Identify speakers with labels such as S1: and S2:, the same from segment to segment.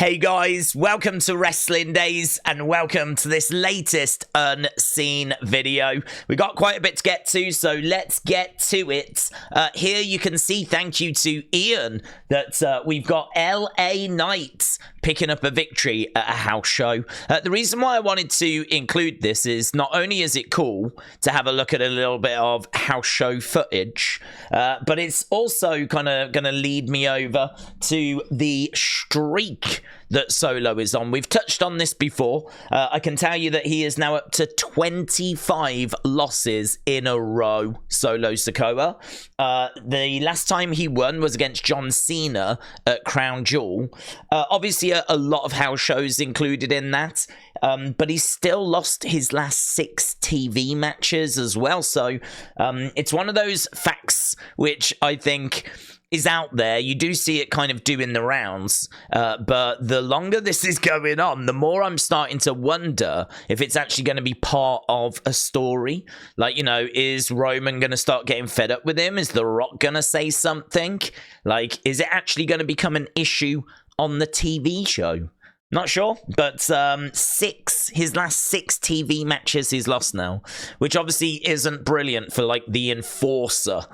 S1: Hey guys, welcome to Wrestling Days and welcome to this latest unseen video. We got quite a bit to get to, so let's get to it. Here you can see, thank you to Ian, that we've got LA Knight picking up a victory at a house show. The reason why I wanted to include this is not only is it cool to have a look at a little bit of house show footage, but it's also kind of going to lead me over to the streak that Solo is on. We've touched on this before. I can tell you that he is now up to 25 losses in a row, Solo Sikoa. The last time he won was against John Cena at Crown Jewel. Obviously, a lot of house shows included in that, but he's still lost his last 6 TV matches as well. So it's one of those facts which I think is out there. You do see it kind of doing the rounds, but the longer this is going on, the more I'm starting to wonder if it's actually going to be part of a story. Like, you know, is Roman going to start getting fed up with him? Is The Rock going to say something? Like, is it actually going to become an issue on the TV show? Not sure, but his last 6 TV matches he's lost now, which obviously isn't brilliant for, like, the enforcer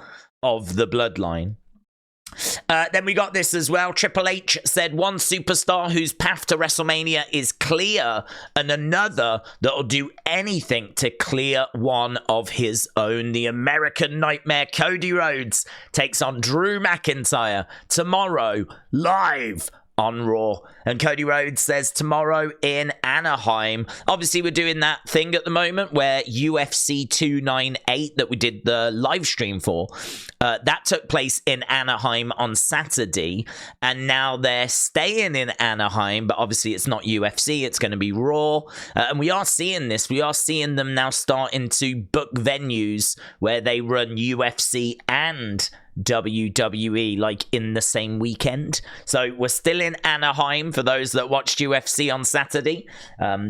S1: of the bloodline. Then we got this as well. Triple H said one superstar whose path to WrestleMania is clear and another that will do anything to clear one of his own. The American Nightmare Cody Rhodes takes on Drew McIntyre tomorrow live on Raw. And Cody Rhodes says tomorrow in Anaheim. Obviously, we're doing that thing at the moment where UFC 298 that we did the live stream for, that took place in Anaheim on Saturday. And now they're staying in Anaheim, but obviously it's not UFC, it's going to be Raw. And we are seeing this. We are seeing them now starting to book venues where they run UFC and WWE like in the same weekend. So we're still in Anaheim for those that watched UFC on Saturday.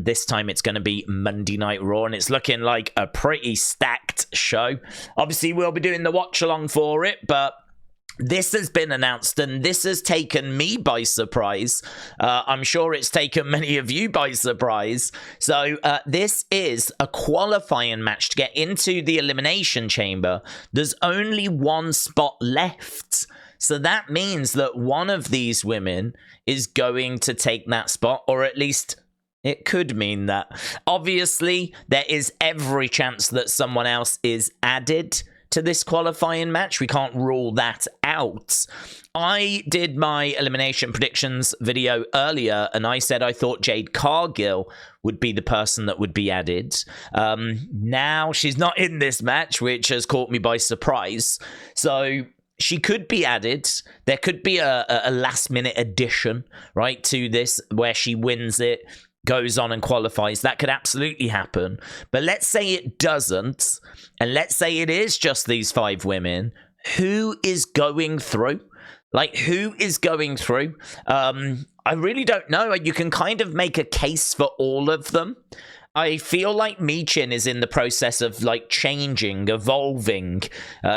S1: This time it's going to be Monday Night Raw, and it's looking like a pretty stacked show. Obviously we'll be doing the watch along for it, but this has been announced, and this has taken me by surprise. I'm sure it's taken many of you by surprise. So this is a qualifying match to get into the Elimination Chamber. There's only one spot left. So that means that one of these women is going to take that spot, or at least it could mean that. Obviously, there is every chance that someone else is added to this qualifying match. We can't rule that out. I did my elimination predictions video earlier, and I said I thought Jade Cargill would be the person that would be added. Now she's not in this match, which has caught me by surprise. So she could be added. There could be a last-minute addition, right, to this where she wins it, goes on and qualifies. That could absolutely happen. But let's say it doesn't, and let's say it is just these 5 women. Who is going through? Like, who is going through? I really don't know. You can kind of make a case for all of them. I feel like Michin is in the process of, like, changing, evolving.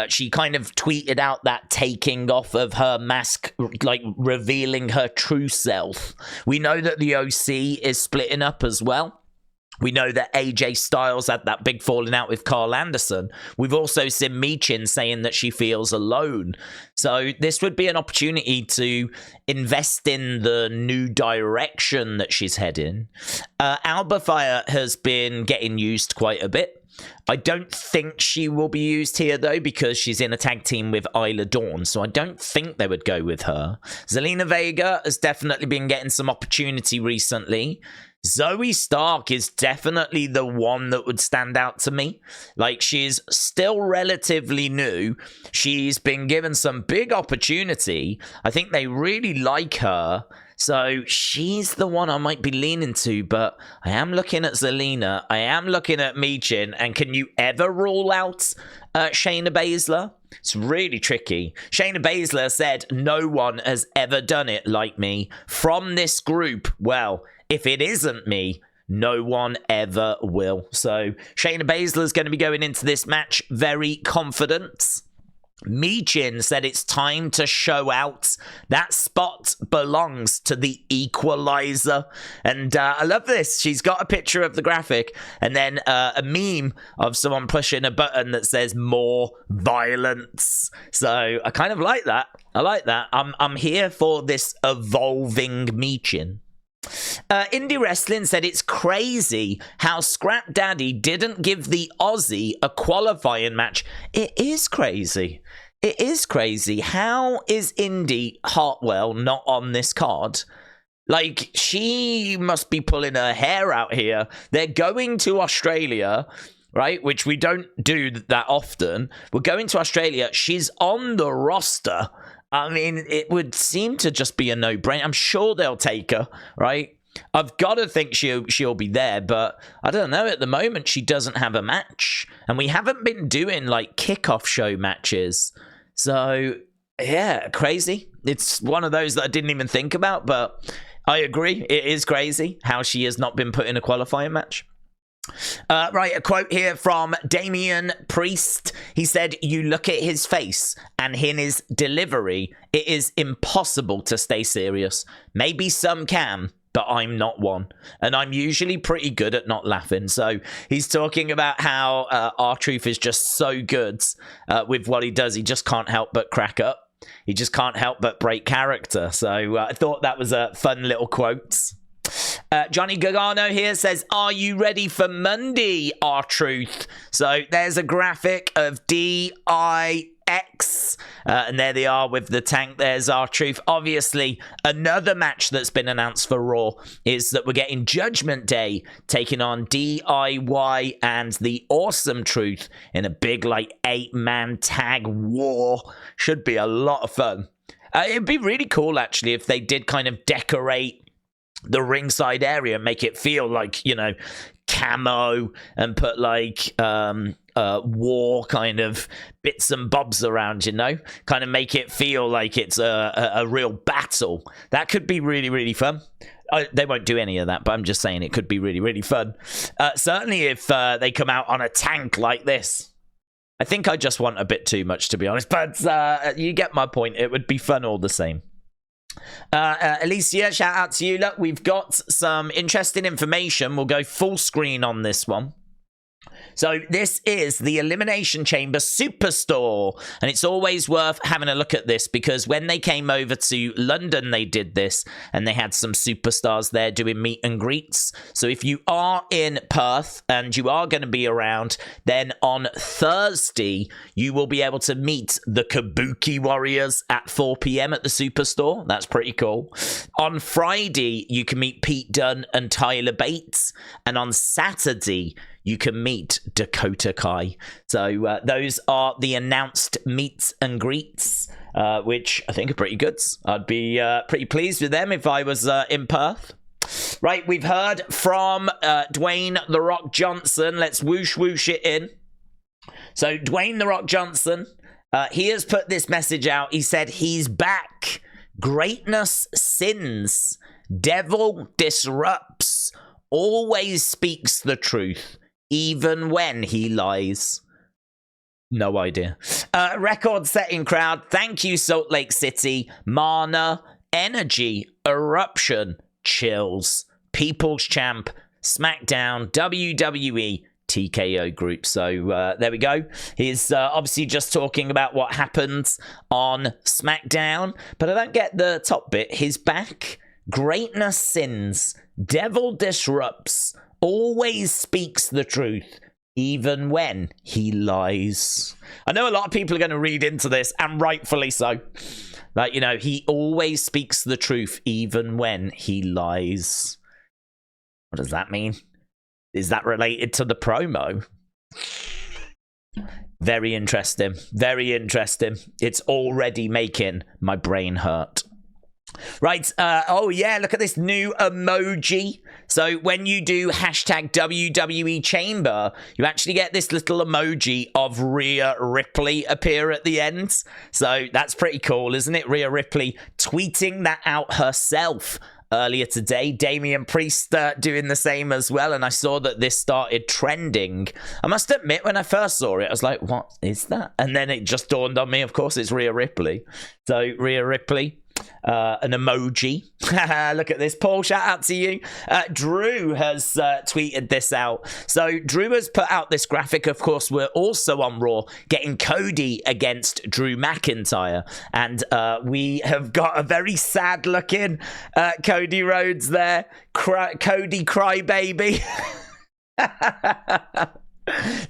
S1: She kind of tweeted out that taking off of her mask, like, revealing her true self. We know that the OC is splitting up as well. We know that AJ Styles had that big falling out with Carl Anderson. We've also seen Michin saying that she feels alone. So this would be an opportunity to invest in the new direction that she's heading. Alba Fyre has been getting used quite a bit. I don't think she will be used here, though, because she's in a tag team with Isla Dawn, so I don't think they would go with her. Zelina Vega has definitely been getting some opportunity recently. Zoey Stark is definitely the one that would stand out to me. Like, she's still relatively new. She's been given some big opportunity. I think they really like her. So she's the one I might be leaning to, but I am looking at Zelina. I am looking at Michin, and can you ever rule out Shayna Baszler? It's really tricky. Shayna Baszler said, no one has ever done it like me. From this group, well, if it isn't me, no one ever will. So Shayna Baszler is going to be going into this match very confident. Michin said it's time to show out. That spot belongs to the Equalizer. And I love this. She's got a picture of the graphic and then a meme of someone pushing a button that says more violence. So I kind of like that. I like that. I'm here for this evolving Michin. Indie Wrestling said it's crazy how Scrap Daddy didn't give the Aussie a qualifying match. It is crazy. It is crazy. How is Indi Hartwell not on this card? Like, she must be pulling her hair out here. They're going to Australia, right? Which we don't do that often. We're going to Australia. She's on the roster. I mean, it would seem to just be a no-brainer. I'm sure they'll take her, right? I've got to think she'll be there, but I don't know. At the moment, she doesn't have a match. And we haven't been doing, like, kickoff show matches. So, yeah, crazy. It's one of those that I didn't even think about, but I agree. It is crazy how she has not been put in a qualifying match. Right, a quote here from Damian Priest. He said, "You look at his face and in his delivery, it is impossible to stay serious. Maybe some can, but I'm not one. And I'm usually pretty good at not laughing." So he's talking about how R-Truth is just so good with what he does. He just can't help but crack up. He just can't help but break character. So I thought that was a fun little quote. Johnny Gargano here says, "Are you ready for Monday, R-Truth?" So there's a graphic of DIX. And there they are with the tank. There's R-Truth. Obviously, another match that's been announced for Raw is that we're getting Judgment Day taking on DIY and the Awesome Truth in a big, like, 8-man tag war. Should be a lot of fun. It'd be really cool, actually, if they did kind of decorate the ringside area, make it feel like, you know, camo, and put like war kind of bits and bobs around, you know, kind of make it feel like it's a real battle. That could be really, really fun. They won't do any of that, but I'm just saying it could be really, really fun. Certainly if they come out on a tank like this. I think I just want a bit too much, to be honest, but you get my point. It would be fun all the same. Alicia, shout out to you. Look, we've got some interesting information. We'll go full screen on this one. So this is the Elimination Chamber Superstore, and it's always worth having a look at this because when they came over to London, they did this, and they had some superstars there doing meet and greets. So if you are in Perth and you are going to be around, then on Thursday, you will be able to meet the Kabuki Warriors at 4 p.m. at the Superstore. That's pretty cool. On Friday, you can meet Pete Dunne and Tyler Bates, and on Saturday, you can meet Dakota Kai. So those are the announced meets and greets, which I think are pretty good. I'd be pretty pleased with them if I was in Perth. Right, we've heard from Dwayne "The Rock" Johnson. Let's whoosh it in. So Dwayne "The Rock" Johnson, he has put this message out. He said he's back. Greatness sins. Devil disrupts. Always speaks the truth. Even when he lies. No idea. Record-setting crowd. Thank you, Salt Lake City. Mana. Energy. Eruption. Chills. People's Champ. SmackDown. WWE TKO group. So there we go. He's obviously just talking about what happened on SmackDown. But I don't get the top bit. He's back. Greatness sins. Devil disrupts. Always speaks the truth, even when he lies. I know a lot of people are going to read into this, and rightfully so. Like, you know, he always speaks the truth, even when he lies. What does that mean? Is that related to the promo? Very interesting. Very interesting. It's already making my brain hurt. Right, oh yeah, look at this new emoji. So when you do hashtag WWE Chamber, you actually get this little emoji of Rhea Ripley appear at the end. So that's pretty cool, isn't it? Rhea Ripley tweeting that out herself earlier today. Damian Priest doing the same as well, and I saw that this started trending. I must admit, when I first saw it, I was like, what is that? And then it just dawned on me, of course, it's Rhea Ripley. So, Rhea Ripley. An emoji. Look at this. Paul, shout out to you. Drew has tweeted this out. So Drew has put out this graphic. Of course, we're also on Raw getting Cody against Drew McIntyre. And we have got a very sad looking Cody Rhodes there. Cody Crybaby.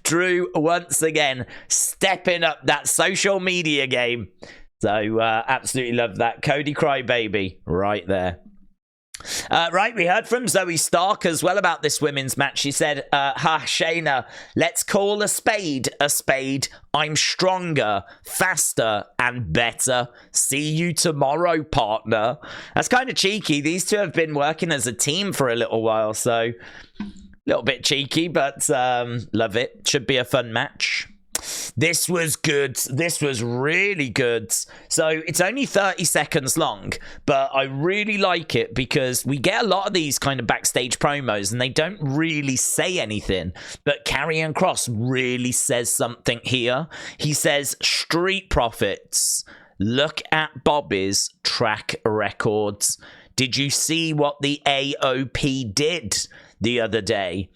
S1: Drew once again stepping up that social media game. So, absolutely love that. Cody Crybaby right there. Right, we heard from Zoey Stark as well about this women's match. She said, Shayna, let's call a spade a spade. I'm stronger, faster, and better. See you tomorrow, partner. That's kind of cheeky. These two have been working as a team for a little while, so a little bit cheeky, but love it. Should be a fun match. This was good. This was really good. So it's only 30 seconds long, but I really like it because we get a lot of these kind of backstage promos and they don't really say anything. But Karrion Kross really says something here. He says, Street Profits, look at Bobby's track records. Did you see what the AOP did the other day?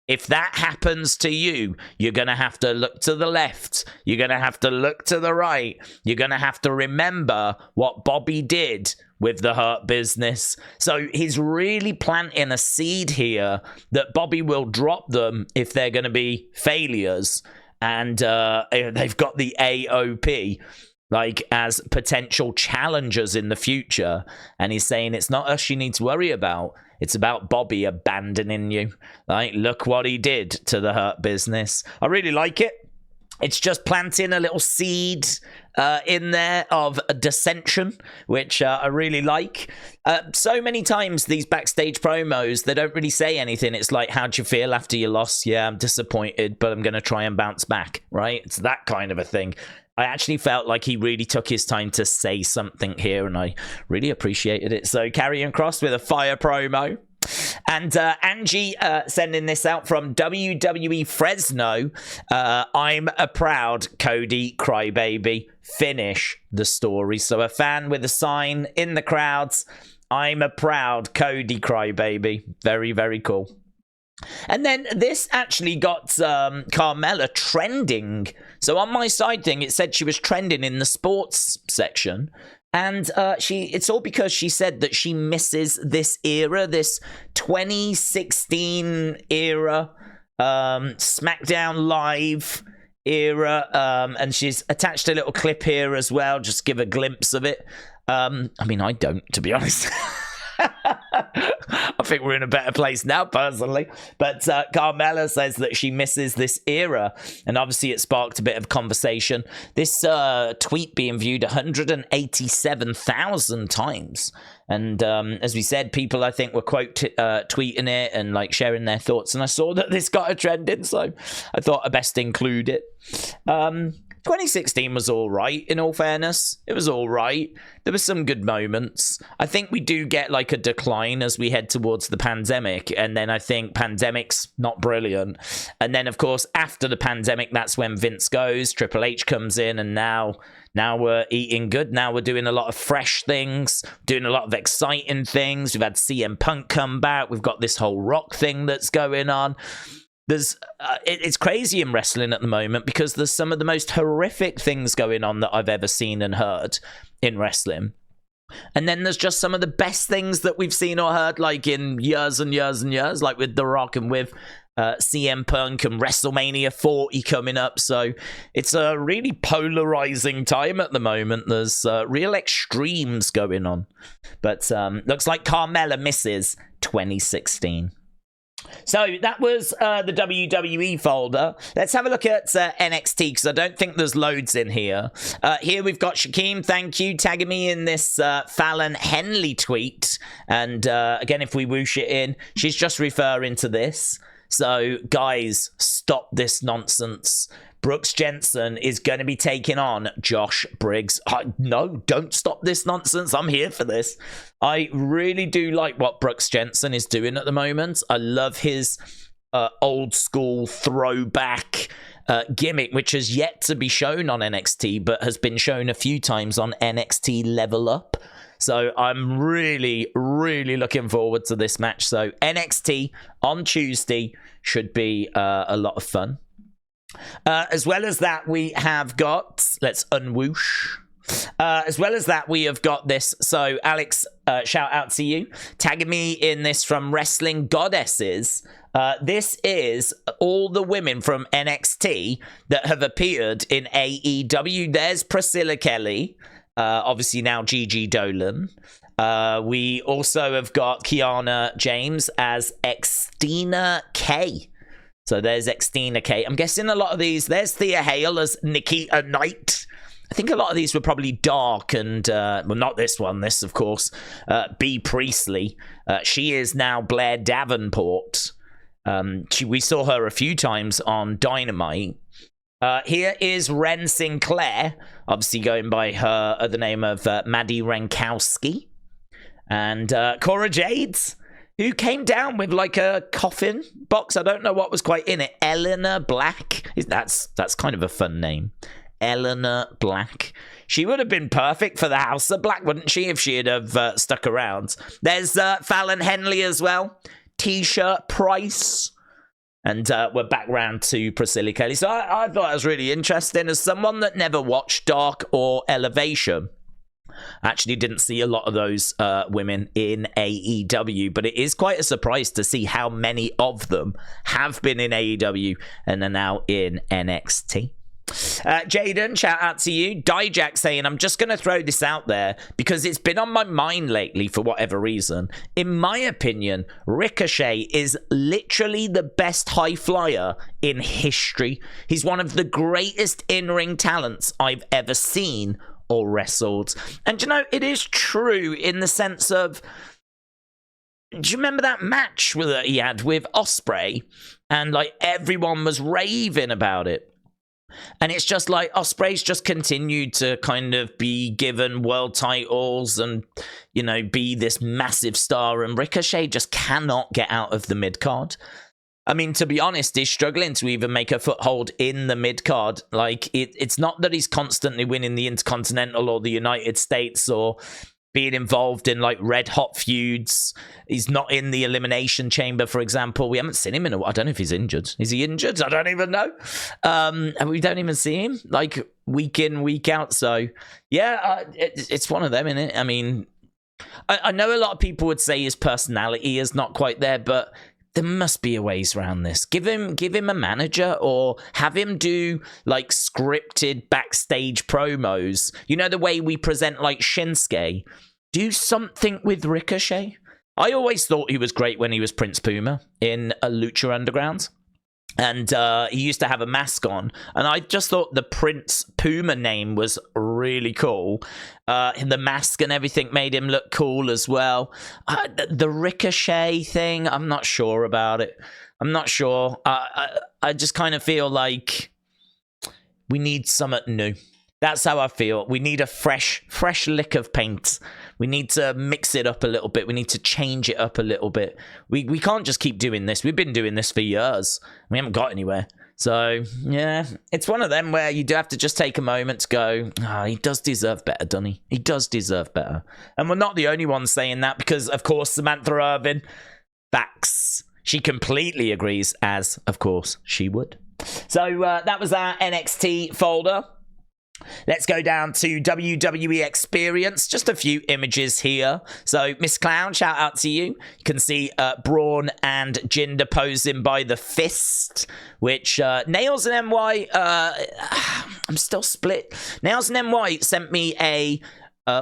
S1: If that happens to you, you're going to have to look to the left. You're going to have to look to the right. You're going to have to remember what Bobby did with the Hurt Business. So he's really planting a seed here that Bobby will drop them if they're going to be failures. And they've got the AOP like as potential challengers in the future. And he's saying it's not us you need to worry about. It's about Bobby abandoning you. Like, look what he did to the Hurt Business. I really like it. It's just planting a little seed in there of dissension, which I really like. So many times these backstage promos, they don't really say anything. It's like, how'd you feel after your loss? Yeah, I'm disappointed, but I'm going to try and bounce back, right? It's that kind of a thing. I actually felt like he really took his time to say something here, and I really appreciated it. So, Karrion Kross with a fire promo. And Angie sending this out from WWE Fresno. I'm a proud Cody Crybaby. Finish the story. So, a fan with a sign in the crowds. I'm a proud Cody Crybaby. Very, very cool. And then this actually got Carmella trending. So on my side thing, it said she was trending in the sports section. And it's all because she said that she misses this era, this 2016 era, SmackDown Live era. And she's attached a little clip here as well, just give a glimpse of it. I mean, I don't, to be honest. I think we're in a better place now, personally. But Carmella says that she misses this era. And obviously it sparked a bit of conversation. This tweet being viewed 187,000 times. And as we said, people, I think, were quote tweeting it and like sharing their thoughts. And I saw that this got a trending, so I thought I best include it. 2016 was all right, in all fairness. It was all right. There were some good moments. I think we do get like a decline as we head towards the pandemic. And then I think pandemic's not brilliant. And then, of course, after the pandemic, that's when Vince goes. Triple H comes in, and now we're eating good. Now we're doing a lot of fresh things, doing a lot of exciting things. We've had CM Punk come back. We've got this whole Rock thing that's going on. It's crazy in wrestling at the moment because there's some of the most horrific things going on that I've ever seen and heard in wrestling. And then there's just some of the best things that we've seen or heard, like in years and years and years, like with The Rock and with CM Punk and WrestleMania 40 coming up. So it's a really polarizing time at the moment. There's real extremes going on. But looks like Carmella misses 2016. So that was the WWE folder. Let's have a look at NXT, because I don't think there's loads in here. Here we've got Shaquem, thank you, tagging me in this Fallon Henley tweet. And again, if we whoosh it in, she's just referring to this. So guys, stop this nonsense. Brooks Jensen is going to be taking on Josh Briggs. No, don't stop this nonsense. I'm here for this. I really do like what Brooks Jensen is doing at the moment. I love his old school throwback gimmick, which has yet to be shown on NXT, but has been shown a few times on NXT Level Up. So I'm really, really looking forward to this match. So NXT on Tuesday should be a lot of fun. As well as that, we have got, let's unwhoosh. As well as that, we have got this. So Alex, shout out to you, tagging me in this from Wrestling Goddesses. This is all the women from NXT that have appeared in AEW. There's Priscilla Kelly, obviously now Gigi Dolan. We also have got Kiana James as Xtina K. So there's Xtina K. I'm guessing a lot of these, there's Thea Hale as Nikita Knight. I think a lot of these were probably dark and, well, not this one, this, of course, B. Priestley. She is now Blair Davenport. We saw her a few times on Dynamite. Here is Ren Sinclair, obviously going by her the name of Maddie Renkowski. And Cora Jades, who came down with like a coffin box. I don't know what was quite in it. Eleanor Black. That's kind of a fun name. Eleanor Black. She would have been perfect for the House of Black, wouldn't she, if she had have stuck around. There's Fallon Henley as well. T-shirt Price. And we're back round to Priscilla Kelly. So I thought it was really interesting. As someone that never watched Dark or Elevation, I actually didn't see a lot of those women in AEW, but it is quite a surprise to see how many of them have been in AEW and are now in NXT. Jaden, shout out to you. Dijak saying, I'm just going to throw this out there because it's been on my mind lately for whatever reason. In my opinion, Ricochet is literally the best high flyer in history. He's one of the greatest in-ring talents I've ever seen or wrestled. And you know, it is true in the sense of, do you remember that match that he had with Ospreay? And like everyone was raving about it. And it's just like Ospreay's just continued to kind of be given world titles and, you know, be this massive star. And Ricochet just cannot get out of the mid-card. I mean, to be honest, he's struggling to even make a foothold in the mid-card. Like, it's not that he's constantly winning the Intercontinental or the United States or being involved in, like, red-hot feuds. He's not in the Elimination Chamber, for example. We haven't seen him in a while. I don't know if he's injured. Is he injured? I don't even know. And we don't even see him, like, week in, week out. So, yeah, it's one of them, isn't it? I mean, I know a lot of people would say his personality is not quite there, but there must be a ways around this. Give him a manager or have him do like scripted backstage promos. You know, the way we present like Shinsuke. Do something with Ricochet. I always thought he was great when he was Prince Puma in a Lucha Underground. And he used to have a mask on. And I just thought the Prince Puma name was really cool. The mask and everything made him look cool as well. The Ricochet thing, I'm not sure about it. I'm not sure. I just kind of feel like we need something new. That's how I feel. We need a fresh lick of paint. We need to mix it up a little bit. We need to change it up a little bit. We can't just keep doing this. We've been doing this for years. We haven't got anywhere. So, yeah, it's one of them where you do have to just take a moment to go, he does deserve better, doesn't he? He does deserve better. And we're not the only ones saying that because, of course, Samantha Irvin backs. She completely agrees, as, of course, she would. So that was our NXT folder. Let's go down to WWE Experience. Just a few images here. So, Miss Clown, shout out to you. You can see Braun and Jinder posing by the fist, which Nails and NY, I'm still split. Nails and NY sent me a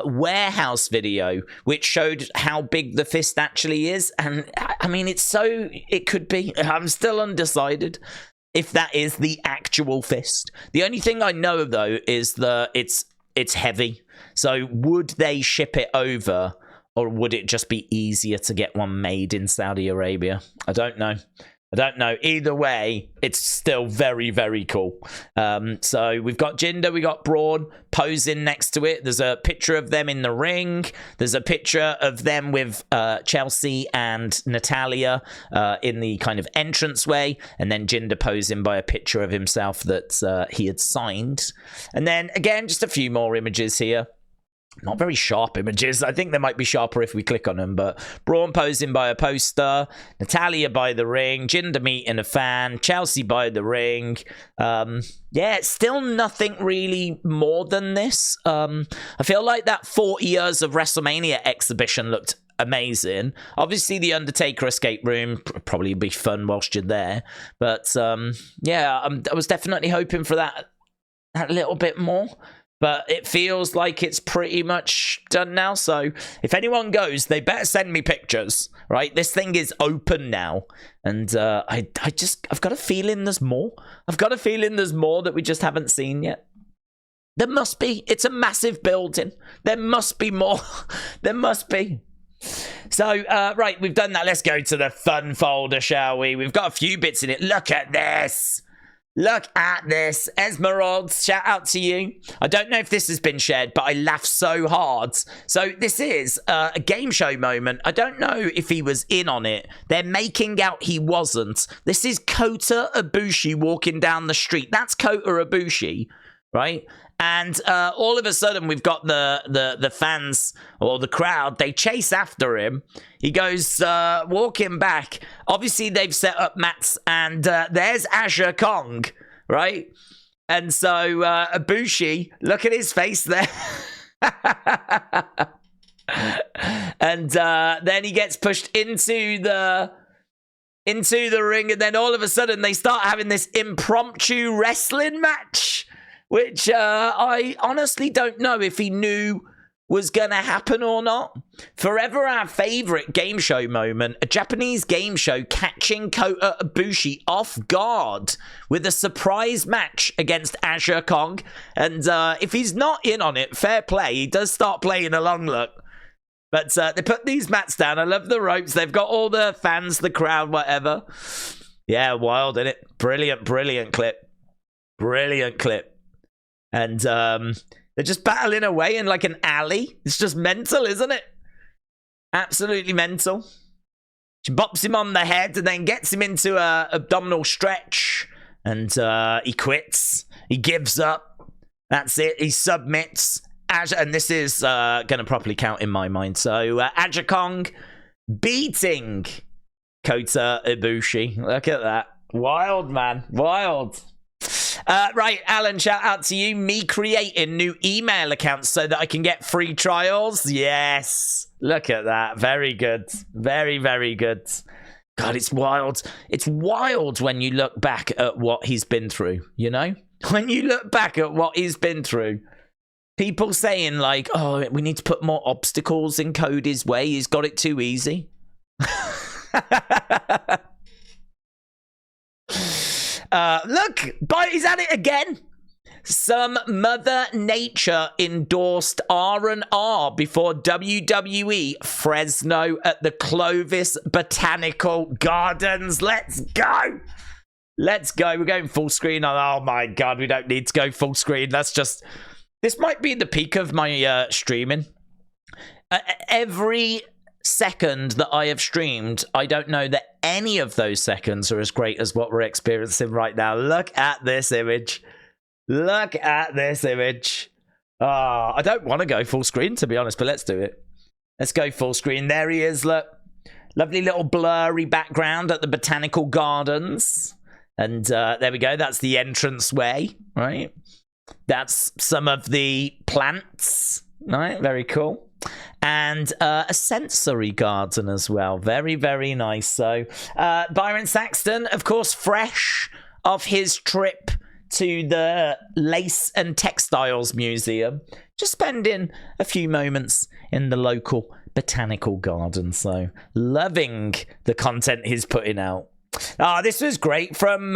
S1: warehouse video which showed how big the fist actually is. And, I mean, it could be. I'm still undecided if that is the actual fist. The only thing I know, though, is that it's heavy. So would they ship it over, or would it just be easier to get one made in Saudi Arabia? I don't know. I don't know. Either way, it's still very, very cool. So we've got Jinder, we got Braun posing next to it. There's a picture of them in the ring. There's a picture of them with Chelsea and Natalya in the kind of entranceway. And then Jinder posing by a picture of himself that he had signed. And then, again, just a few more images here. Not very sharp images. I think they might be sharper if we click on them. But Braun posing by a poster. Natalya by the ring. Jinder meeting a fan. Chelsea by the ring. Yeah, still nothing really more than this. I feel like that 40 years of WrestleMania exhibition looked amazing. Obviously, the Undertaker escape room probably be fun whilst you're there. But yeah, I was definitely hoping for that little bit more. But it feels like it's pretty much done now. So if anyone goes, they better send me pictures, right? This thing is open now. And I've got a feeling there's more. I've got a feeling there's more that we just haven't seen yet. There must be. It's a massive building. There must be more. There must be. So, right, we've done that. Let's go to the fun folder, shall we? We've got a few bits in it. Look at this. Look at this. Esmeralda, shout out to you. I don't know if this has been shared, but I laughed so hard. So this is a game show moment. I don't know if he was in on it. They're making out he wasn't. This is Kota Ibushi walking down the street. That's Kota Ibushi, right? And all of a sudden, we've got the fans or the crowd. They chase after him. He goes walking back. Obviously, they've set up mats, and there's Aja Kong, right? And so Ibushi, look at his face there. And then he gets pushed into the ring, and then all of a sudden, they start having this impromptu wrestling match. Which I honestly don't know if he knew was going to happen or not. Forever our favorite game show moment, a Japanese game show catching Kota Ibushi off guard with a surprise match against Aja Kong. And if he's not in on it, fair play. He does start playing along, look. But they put these mats down. I love the ropes. They've got all the fans, the crowd, whatever. Yeah, wild, isn't it? Brilliant, brilliant clip. Brilliant clip. And they're just battling away in like an alley. It's just mental, isn't it? Absolutely mental. She bops him on the head and then gets him into a abdominal stretch. And he quits. He gives up. That's it. He submits. And this is going to properly count in my mind. So Aja Kong beating Kota Ibushi. Look at that. Wild, man. Wild. Right, Alan, shout out to you. Me creating new email accounts so that I can get free trials. Yes. Look at that. Very good. Very, very good. God, it's wild. It's wild when you look back at what he's been through, you know? When you look back at what he's been through. People saying like, oh, we need to put more obstacles in Cody's way. He's got it too easy. Look, he's at it again. Some Mother Nature endorsed R&R before WWE Fresno at the Clovis Botanical Gardens. Let's go. Let's go. We're going full screen. Oh my God, we don't need to go full screen. That's just... This might be the peak of my streaming. Every second that I have streamed, I don't know that any of those seconds are as great as what we're experiencing right now. Look at this image. Look at this image. I don't want to go full screen, to be honest, but let's do it. Let's go full screen. There he is, look. Lovely little blurry background at the Botanical Gardens. And there we go. That's the entranceway, right? That's some of the plants, right? Very cool. And a sensory garden as well. Very, very nice. So Byron Saxton, of course, fresh off his trip to the Lace and Textiles Museum, just spending a few moments in the local botanical garden. So loving the content he's putting out. This was great from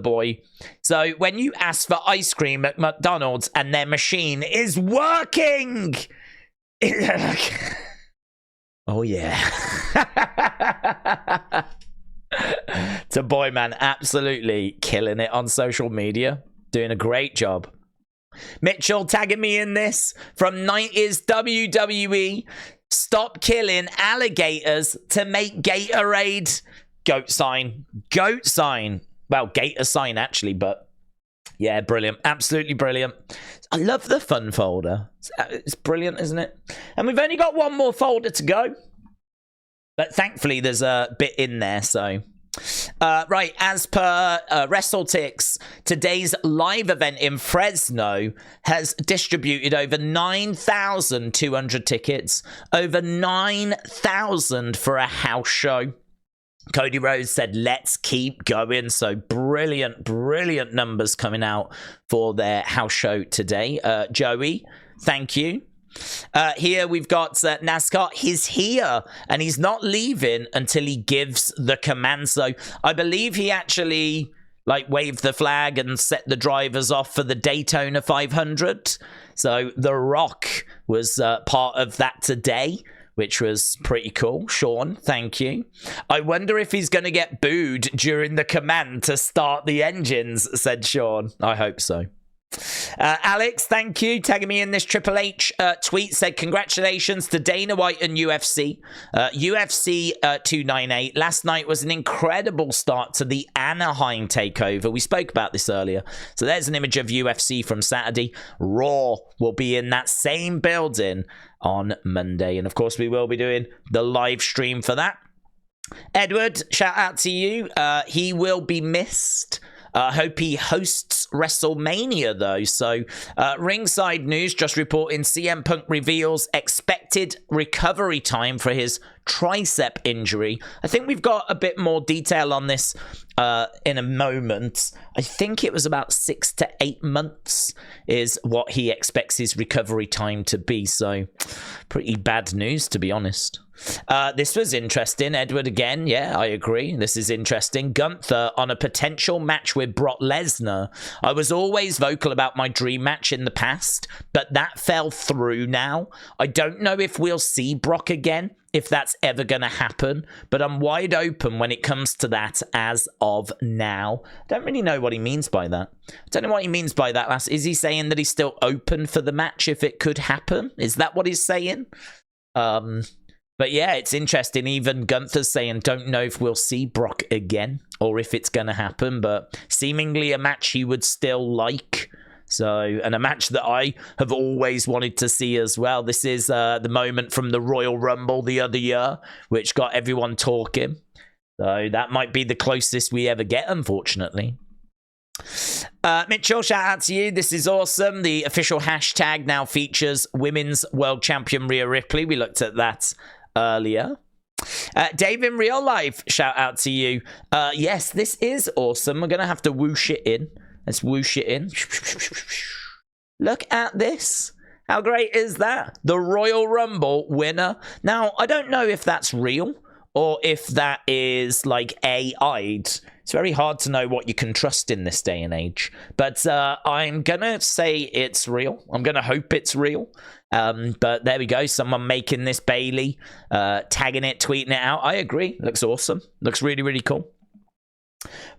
S1: Boy. So when you ask for ice cream at McDonald's and their machine is working... Oh yeah. The boy man absolutely killing it on social media. Doing a great job. Mitchell tagging me in this from 90s WWE. Stop killing alligators to make Gatorade. Goat sign. Goat sign. Well, Gator sign actually, but yeah, brilliant. Absolutely brilliant. I love the fun folder. It's brilliant, isn't it? And we've only got one more folder to go. But thankfully, there's a bit in there, so... right, as per WrestleTix, today's live event in Fresno has distributed over 9,200 tickets, over 9,000 for a house show. Cody Rhodes said, let's keep going. So brilliant, brilliant numbers coming out for their house show today. Joey, thank you. Here we've got NASCAR. He's here and he's not leaving until he gives the command. So I believe he actually like waved the flag and set the drivers off for the Daytona 500. So The Rock was part of that today, which was pretty cool. Sean, thank you. I wonder if he's going to get booed during the command to start the engines, said Sean. I hope so. Alex, thank you. Tagging me in this Triple H tweet, said congratulations to Dana White and UFC. UFC 298. Last night was an incredible start to the Anaheim takeover. We spoke about this earlier. So there's an image of UFC from Saturday. Raw will be in that same building on Monday. And of course, we will be doing the live stream for that. Edward, shout out to you. He will be missed. I hope he hosts WrestleMania, though. So, Ringside News just reporting CM Punk reveals expected recovery time for his tricep injury. I think we've got a bit more detail on this in a moment. I think it was about 6 to 8 months is what he expects his recovery time to be. So, pretty bad news, to be honest. This was interesting. Edward again. Yeah, I agree. This is interesting. Gunther on a potential match with Brock Lesnar. I was always vocal about my dream match in the past, but that fell through now. I don't know if we'll see Brock again, if that's ever going to happen, but I'm wide open when it comes to that as of now. Don't really know what he means by that. I don't know what he means by that. Is he saying that he's still open for the match if it could happen? Is that what he's saying? But yeah, it's interesting. Even Gunther's saying, don't know if we'll see Brock again or if it's going to happen, but seemingly a match he would still like. So, and a match that I have always wanted to see as well. This is the moment from the Royal Rumble the other year, which got everyone talking. So that might be the closest we ever get, unfortunately. Mitchell, shout out to you. This is awesome. The official hashtag now features Women's World Champion Rhea Ripley. We looked at that earlier. Dave in real life, shout out to you. Yes, this is awesome. We're going to have to whoosh it in. Let's whoosh it in. Look at this. How great is that? The Royal Rumble winner. Now, I don't know if that's real or if that is like AI'd. It's very hard to know what you can trust in this day and age. But I'm going to say it's real. I'm going to hope it's real. But there we go. Someone making this Bailey, tagging it, tweeting it out. I agree. Looks awesome. Looks really, really cool.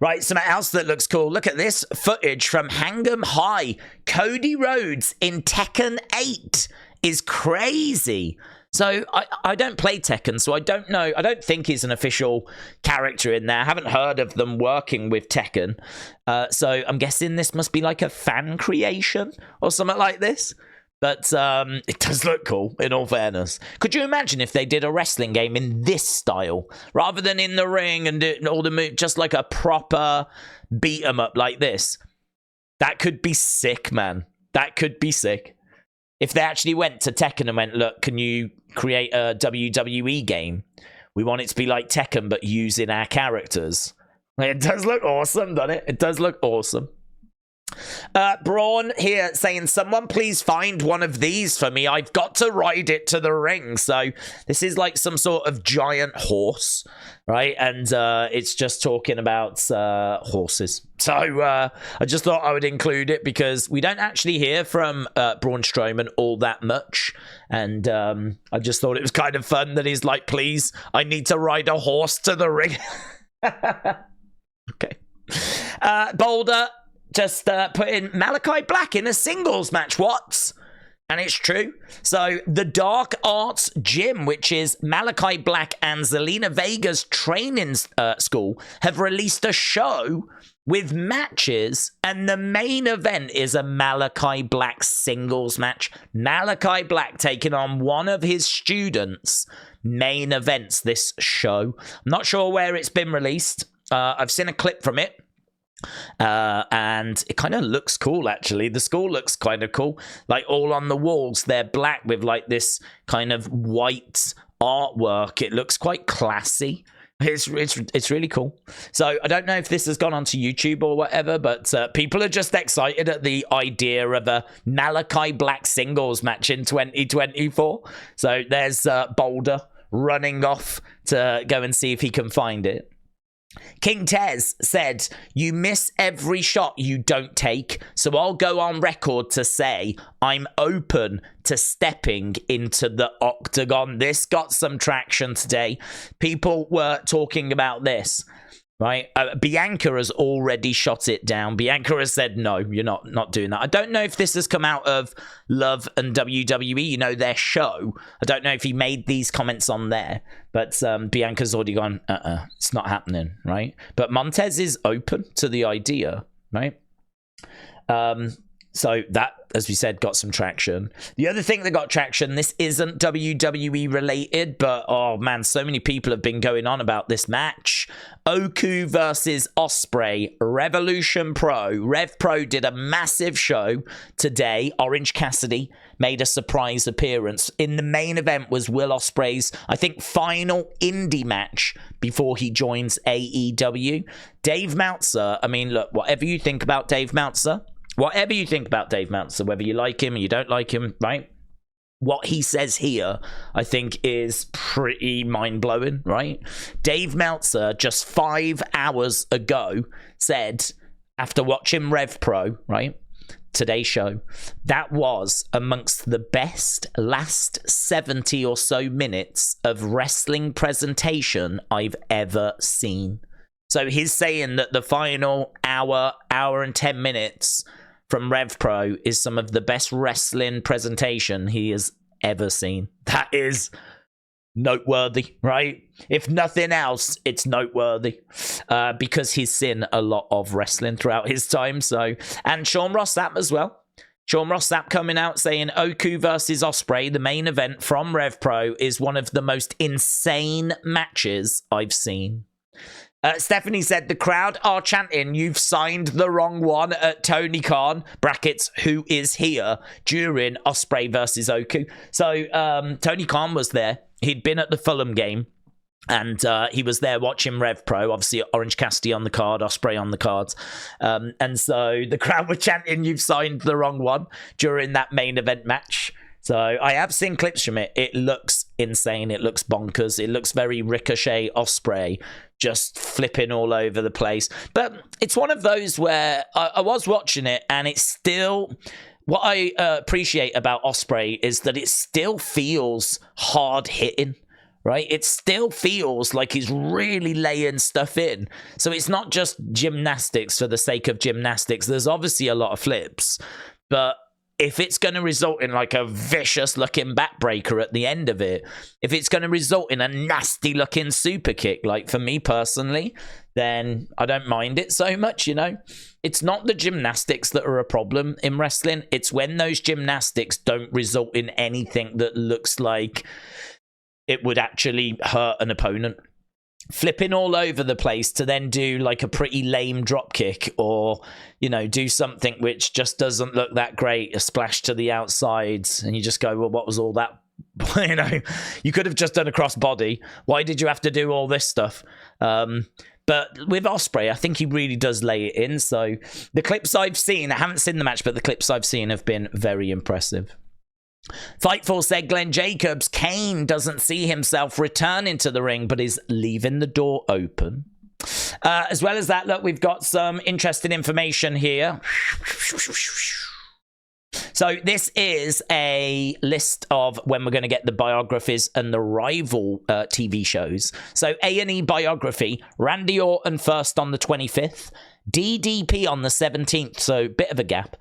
S1: Right, something else that looks cool. Look at this footage from Hang'em High. Cody Rhodes in Tekken 8 is crazy. So I don't play Tekken, so I don't know. I don't think he's an official character in there. I haven't heard of them working with Tekken. So I'm guessing this must be like a fan creation or something like this. But it does look cool, in all fairness. Could you imagine if they did a wrestling game in this style, rather than in the ring and doing all the moves, just like a proper beat 'em up like this? That could be sick, man. That could be sick. If they actually went to Tekken and went, look, can you create a WWE game? We want it to be like Tekken, but using our characters. It does look awesome, doesn't it? It does look awesome. Braun here saying, someone please find one of these for me. I've got to ride it to the ring. So this is like some sort of giant horse, right? And it's just talking about horses. So I just thought I would include it because we don't actually hear from Braun Strowman all that much. And I just thought it was kind of fun that he's like, please, I need to ride a horse to the ring. Boulder just put in Malaki Black in a singles match. What? And it's true. So the Dark Arts Gym, which is Malaki Black and Zelina Vega's training school, have released a show with matches, and the main event is a Malaki Black singles match. Malaki Black taking on one of his students. Main events this show. I'm not sure where it's been released. I've seen a clip from it. And it kind of looks cool, actually. The school looks kind of cool. Like, all on the walls, they're black with like this kind of white artwork. It looks quite classy. It's really cool. So I don't know if this has gone onto YouTube or whatever, but people are just excited at the idea of a Malaki Black singles match in 2024. So there's Boulder running off to go and see if he can find it. King Tez said, "You miss every shot you don't take, so I'll go on record to say I'm open to stepping into the octagon." This got some traction today. People were talking about this, right? Bianca has already shot it down. Bianca has said, no, you're not doing that. I don't know if this has come out of Love and WWE, you know, their show. I don't know if he made these comments on there, but Bianca's already gone, it's not happening, right? But Montez is open to the idea, right? So that, as we said, got some traction. The other thing that got traction, this isn't WWE related, but oh man, so many people have been going on about this match. Oku versus Ospreay, Revolution Pro. Rev Pro did a massive show today. Orange Cassidy made a surprise appearance. In the main event was Will Ospreay's, I think, final indie match before he joins AEW. Dave Meltzer, I mean, look, whatever you think about Dave Meltzer, whatever you think about Dave Meltzer, whether you like him or you don't like him, right? What he says here, I think, is pretty mind-blowing, right? Dave Meltzer, just 5 hours ago, said, after watching Rev Pro, right, today's show, that was amongst the best last 70 or so minutes of wrestling presentation I've ever seen. So he's saying that the final hour and 10 minutes from Rev Pro is some of the best wrestling presentation he has ever seen. That is noteworthy, right? If nothing else, it's noteworthy because he's seen a lot of wrestling throughout his time. So, and Sean Ross Sapp as well. Sean Ross Sapp coming out saying Oku versus Ospreay, the main event from Rev Pro, is one of the most insane matches I've seen. Stephanie said the crowd are chanting, "You've signed the wrong one" at Tony Khan, brackets, who is here, during Ospreay versus Oku. So Tony Khan was there. He'd been at the Fulham game, and he was there watching Rev Pro. Obviously, Orange Cassidy on the card, Ospreay on the cards. And so the crowd were chanting, "You've signed the wrong one" during that main event match. So I have seen clips from it. It looks insane. It looks bonkers. It looks very Ricochet Ospreay, just flipping all over the place. But it's one of those where I was watching it, and it's still, what I appreciate about Ospreay is that it still feels hard hitting, right? It still feels like he's really laying stuff in. So it's not just gymnastics for the sake of gymnastics. There's obviously a lot of flips, but if it's going to result in like a vicious looking backbreaker at the end of it, if it's going to result in a nasty looking super kick, like for me personally, then I don't mind it so much, you know? It's not the gymnastics that are a problem in wrestling. It's when those gymnastics don't result in anything that looks like it would actually hurt an opponent. Flipping all over the place to then do like a pretty lame drop kick, or, you know, do something which just doesn't look that great, a splash to the outsides, and you just go, well, what was all that? You know, you could have just done a crossbody. Why did you have to do all this stuff? But with Ospreay, I think he really does lay it in. So the clips I've seen, I haven't seen the match, but the clips I've seen have been very impressive. Fightful said Glenn Jacobs, Kane doesn't see himself returning to the ring, but is leaving the door open. As well as that, look, we've got some interesting information here. So this is a list of when we're going to get the biographies and the rival TV shows. So A&E biography, Randy Orton first on the 25th. DDP on the 17th, so bit of a gap.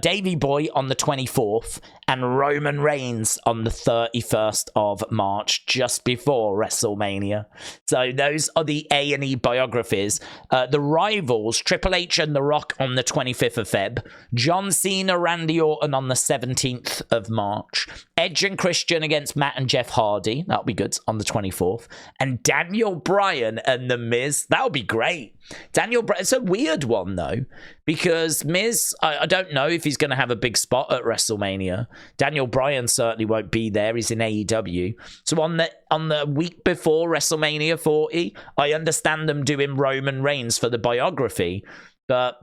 S1: Davey Boy on the 24th, and Roman Reigns on the 31st of March, just before WrestleMania. So those are the A&E biographies. The rivals, Triple H and The Rock on the 25th of Feb, John Cena, Randy Orton on the 17th of March, Edge and Christian against Matt and Jeff Hardy, that'll be good, on the 24th, and Daniel Bryan and The Miz, that'll be great. Daniel Bryan, it's a weird one though, because Miz, I don't know if he's going to have a big spot at WrestleMania. Daniel Bryan certainly won't be there. He's in AEW. So on the week before WrestleMania 40, I understand them doing Roman Reigns for the biography, but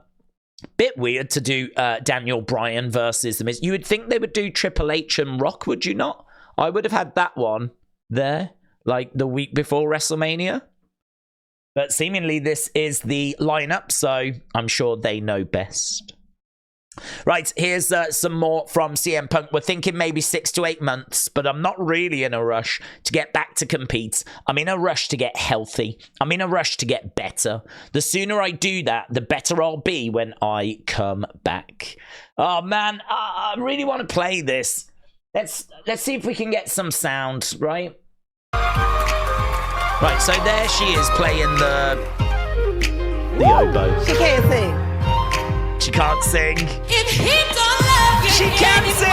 S1: bit weird to do Daniel Bryan versus The Miz. You would think they would do Triple H and Rock, would you not? I would have had that one there, like the week before WrestleMania. But seemingly this is the lineup, so I'm sure they know best. Right, here's some more from CM Punk. We're thinking maybe 6 to 8 months, but I'm not really in a rush to get back to compete. I'm in a rush to get healthy. I'm in a rush to get better. The sooner I do that, the better I'll be when I come back. Oh man, I really want to play this. Let's see if we can get some sound, right? Right, so there she is playing the oboe.
S2: She can't sing.
S1: She can't sing.
S3: If he don't love you
S1: She can
S3: anymore,
S1: sing.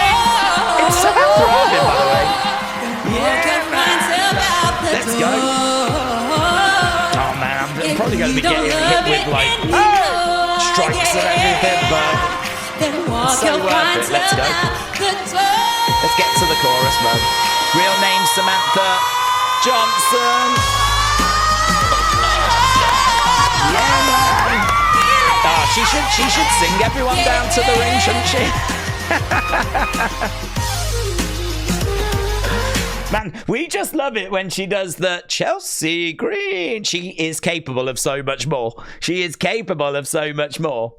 S1: It's Samantha Irvin, by the way. Let's go. Oh man, I'm probably going to be getting hit with like strikes and everything, but it's so worth it. Let's go. Let's get to the chorus, man. Real name Samantha Johnson. Yeah, man. Oh, she should sing everyone down to the ring, shouldn't she? Man, we just love it when she does the Chelsea Green. She is capable of so much more. She is capable of so much more.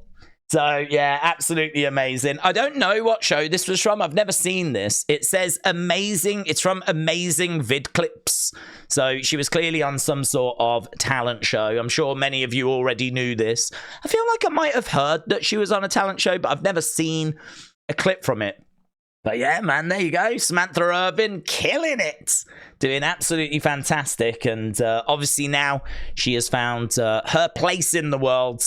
S1: So, yeah, absolutely amazing. I don't know what show this was from. I've never seen this. It says amazing. It's from Amazing Vid Clips. So she was clearly on some sort of talent show. I'm sure many of you already knew this. I feel like I might have heard that she was on a talent show, but I've never seen a clip from it. But yeah, man, there you go. Samantha Irvin killing it. Doing absolutely fantastic. And obviously now she has found her place in the world,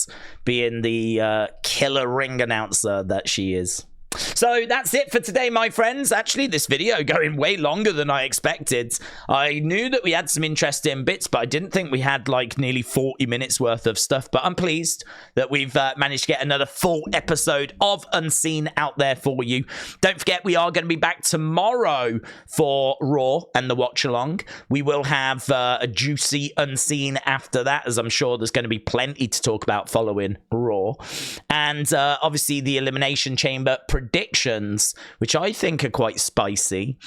S1: being the killer ring announcer that she is. So that's it for today, my friends. Actually, this video going way longer than I expected. I knew that we had some interesting bits, but I didn't think we had like nearly 40 minutes worth of stuff. But I'm pleased that we've managed to get another full episode of Unseen out there for you. Don't forget, we are going to be back tomorrow for Raw and the watch along. We will have a juicy Unseen after that, as I'm sure there's going to be plenty to talk about following Raw. And obviously the Elimination Chamber predictions, which I think are quite spicy,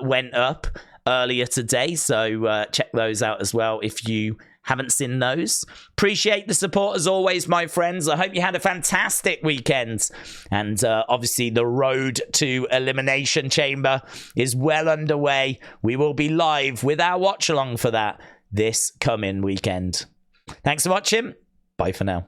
S1: went up earlier today, so check those out as well if you haven't seen those. Appreciate the support as always, my friends. I hope you had a fantastic weekend, and obviously the road to Elimination Chamber is well underway. We will be live with our watch along for that this coming weekend. Thanks for watching. Bye for now.